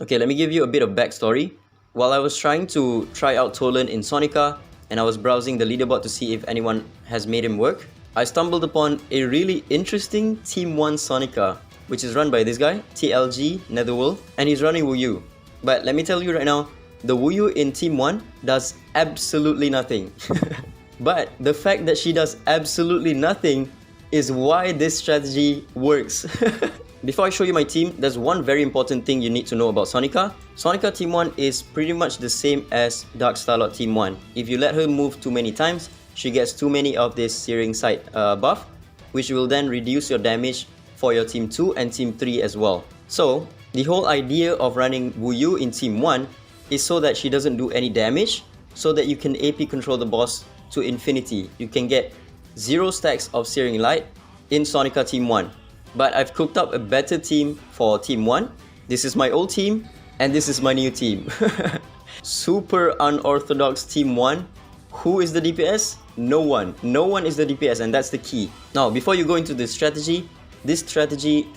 Okay, let me give you a bit of backstory. While I was trying to try out Tolan in Sonica, and I was browsing the leaderboard to see if anyone has made him work, I stumbled upon a really interesting Team 1 Sonica, which is run by this guy, TLG Netherworld, and he's running Wuyu. But let me tell you right now, the Wuyu in Team 1 does absolutely nothing. But the fact that she does absolutely nothing is why this strategy works. Before I show you my team, there's one very important thing you need to know about Sonica. Sonica Team 1 is pretty much the same as Dark Starlord Team 1. If you let her move too many times, she gets too many of this Searing Sight buff, which will then reduce your damage for your Team 2 and Team 3 as well. So, the whole idea of running Wuyu in Team 1 is so that she doesn't do any damage, so that you can AP control the boss to infinity. You can get 0 stacks of Searing Light in Sonica Team 1. But I've cooked up a better team for Team 1. This is my old team, and this is my new team. Super Unorthodox Team 1. Who is the DPS? No one. No one is the DPS, and that's the key. Now, before you go into this strategy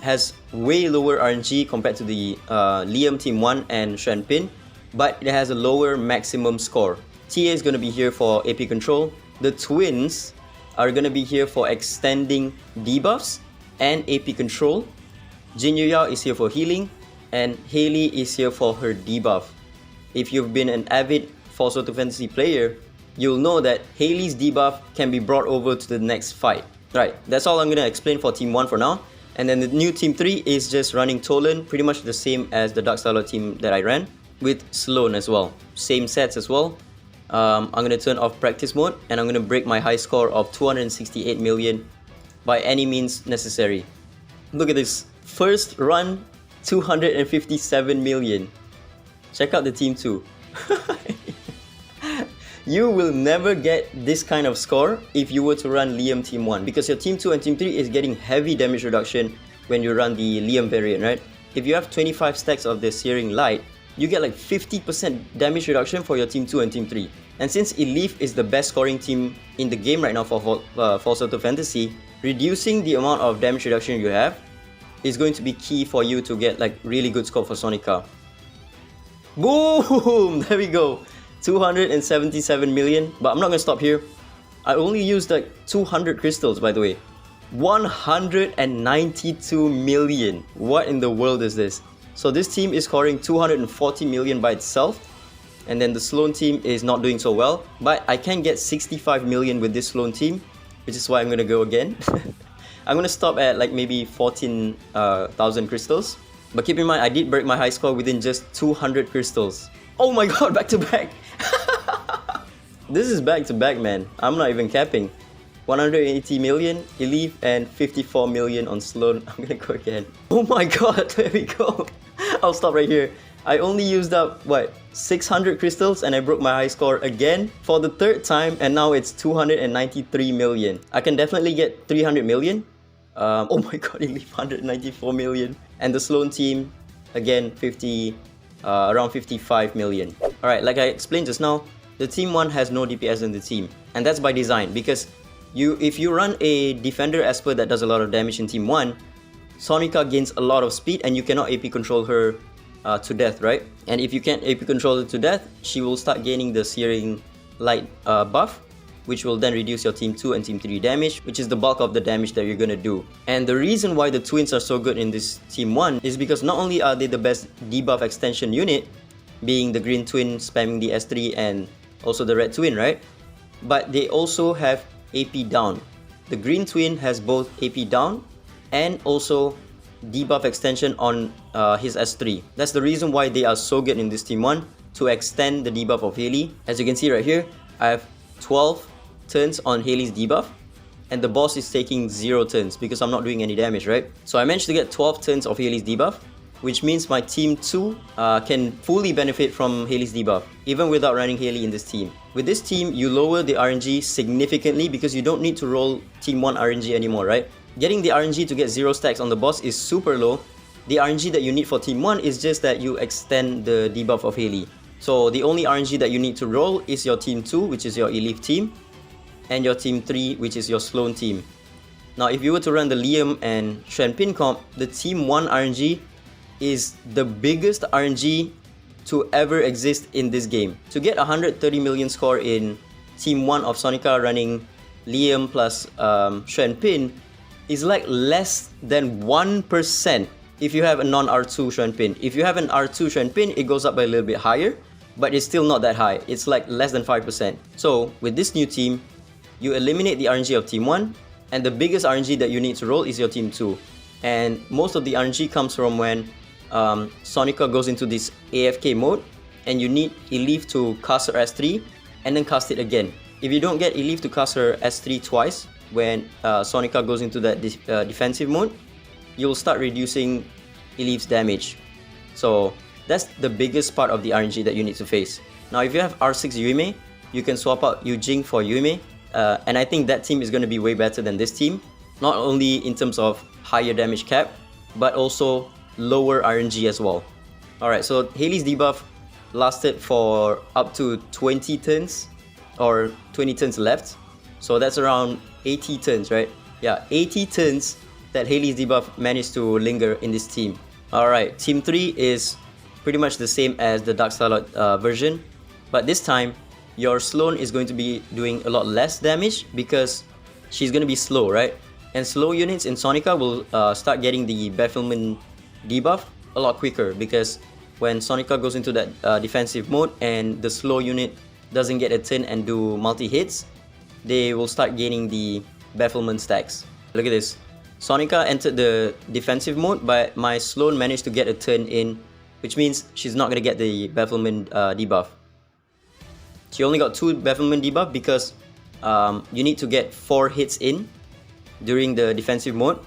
has way lower RNG compared to the Liam Team 1 and Shenpin, but it has a lower maximum score. TA is going to be here for AP control. The twins are going to be here for extending debuffs and AP control. Jin Yuya is here for healing, and Hayley is here for her debuff. If you've been an avid Falsetto Fantasy player, you'll know that Hayley's debuff can be brought over to the next fight. Right, that's all I'm gonna explain for Team 1 for now. And then the new Team 3 is just running Tolan, pretty much the same as the Dark Starlord team that I ran, with Sloan as well. Same sets as well. I'm gonna turn off practice mode, and I'm gonna break my high score of 268 million by any means necessary. Look at this. First run, 257 million. Check out the Team 2. You will never get this kind of score if you were to run Liam Team 1, because your Team 2 and Team 3 is getting heavy damage reduction when you run the Liam variant, right? If you have 25 stacks of the Searing Light, you get like 50% damage reduction for your Team 2 and Team 3. And since Elif is the best scoring team in the game right now for Falsetto Fantasy, reducing the amount of damage reduction you have is going to be key for you to get like really good score for Sonica. Boom! There we go. 277 million. But I'm not gonna stop here. I only used like 200 crystals, by the way. 192 million. What in the world is this? So this team is scoring 240 million by itself. And then the Sloan team is not doing so well. But I can get 65 million with this Sloan team, which is why I'm gonna go again. I'm gonna stop at like maybe 14,000 crystals. But keep in mind, I did break my high score within just 200 crystals. Oh my god, back to back! This is back to back, man. I'm not even capping. 180 million, Elif, and 54 million on Sloan. I'm gonna go again. Oh my god, there we go. I'll stop right here. I only used up, what, 600 crystals, and I broke my high score again for the third time, and now it's 293 million. I can definitely get 300 million. Oh my god, Elif, 194 million. And the Sloan team, again, around 55 million. Alright, like I explained just now, the Team 1 has no DPS in the team. And that's by design, because if you run a Defender Esper that does a lot of damage in Team 1, Sonica gains a lot of speed and you cannot AP control her to death, right? And if you can't AP control her to death, she will start gaining the Searing Light buff, which will then reduce your Team 2 and Team 3 damage, which is the bulk of the damage that you're gonna do. And the reason why the twins are so good in this Team 1 is because not only are they the best debuff extension unit, being the green twin spamming the S3 and also the red twin, right? But they also have AP down. The green twin has both AP down and also debuff extension on his S3. That's the reason why they are so good in this Team 1, to extend the debuff of Hayley. As you can see right here, I have 12 turns on Hayley's debuff, and the boss is taking 0 turns because I'm not doing any damage, right? So I managed to get 12 turns of Hayley's debuff, which means my Team 2 can fully benefit from Hayley's debuff, even without running Hayley in this team. With this team, you lower the RNG significantly because you don't need to roll Team 1 RNG anymore, right? Getting the RNG to get 0 stacks on the boss is super low. The RNG that you need for Team 1 is just that you extend the debuff of Hayley. So the only RNG that you need to roll is your Team 2, which is your Elif team, and your Team 3, which is your Sloan team. Now, if you were to run the Liam and Shenpin comp, the Team 1 RNG is the biggest RNG to ever exist in this game. To get 130 million score in Team 1 of Sonica running Liam plus Shen Pin is like less than 1% if you have a non-R2 Shen Pin. If you have an R2 Shen Pin, it goes up by a little bit higher, but it's still not that high. It's like less than 5%. So with this new team, you eliminate the RNG of Team 1, and the biggest RNG that you need to roll is your Team 2. And most of the RNG comes from when Sonica goes into this AFK mode, and you need Elif to cast her S3 and then cast it again. If you don't get Elif to cast her S3 twice when Sonica goes into that defensive mode, you'll start reducing Elif's damage. So that's the biggest part of the RNG that you need to face. Now if you have R6 Yuime, you can swap out Yujing for Yuime, and I think that team is going to be way better than this team, not only in terms of higher damage cap, but also lower RNG as well. Alright, so Haley's debuff lasted for up to 20 turns, or 20 turns left, so that's around 80 turns, right? Yeah, 80 turns that Haley's debuff managed to linger in this team. Alright, Team 3 is pretty much the same as the Dark Starlight version, but this time your Sloane is going to be doing a lot less damage because she's going to be slow, right? And slow units in Sonica will start getting the bafflement debuff a lot quicker, because when Sonica goes into that defensive mode and the slow unit doesn't get a turn and do multi-hits, they will start gaining the bafflement stacks. Look at this. Sonica entered the defensive mode, but my Sloane managed to get a turn in, which means she's not going to get the bafflement debuff. She only got 2 bafflement debuff because you need to get 4 hits in during the defensive mode,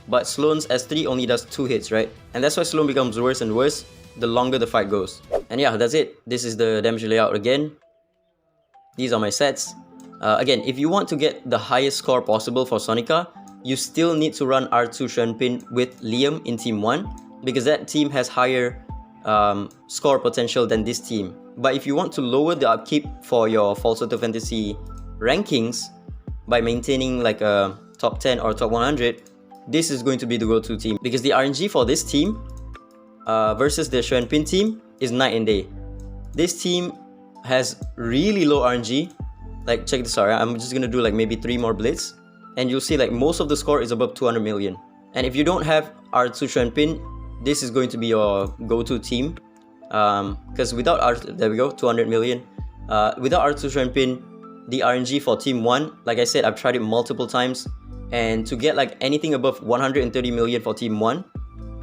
but Sloane's S3 only does 2 hits, right? And that's why Sloane becomes worse and worse the longer the fight goes. And yeah, that's it. This is the damage layout again. These are my sets. Again, if you want to get the highest score possible for Sonica, you still need to run R2 Shenpin with Liam in Team 1, because that team has higher score potential than this team. But if you want to lower the upkeep for your Falsetto Fantasy rankings by maintaining like a top 10 or top 100, this is going to be the go-to team, because the RNG for this team versus the Shenpin team is night and day. This team has really low RNG. Like, check this out, right? I'm just gonna do like maybe 3 more Blitz, and you'll see like most of the score is above 200 million. And if you don't have R2 Shenpin, this is going to be your go-to team, because without R2, there we go, 200 million. Without R2 Shenpin, the RNG for Team 1, like I said, I've tried it multiple times, and to get like anything above 130 million for Team 1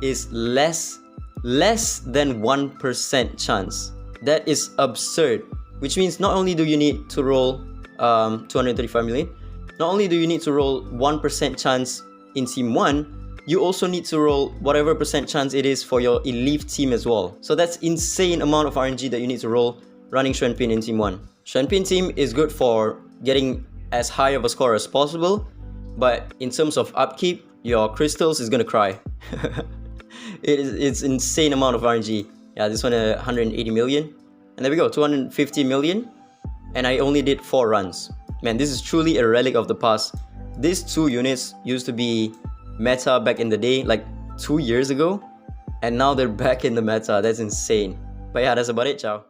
is less than 1% chance. That is absurd. Which means not only do you need to roll 235 million, not only do you need to roll 1% chance in Team 1, you also need to roll whatever percent chance it is for your elite team as well. So that's insane amount of RNG that you need to roll running Shenpin in Team 1. Shenpin team is good for getting as high of a score as possible, but in terms of upkeep, your crystals is gonna cry. It's insane amount of RNG. Yeah, this one 180 million. And there we go, 250 million. And I only did 4 runs. Man, this is truly a relic of the past. These 2 units used to be meta back in the day, like 2 years ago. And now they're back in the meta. That's insane. But yeah, that's about it. Ciao.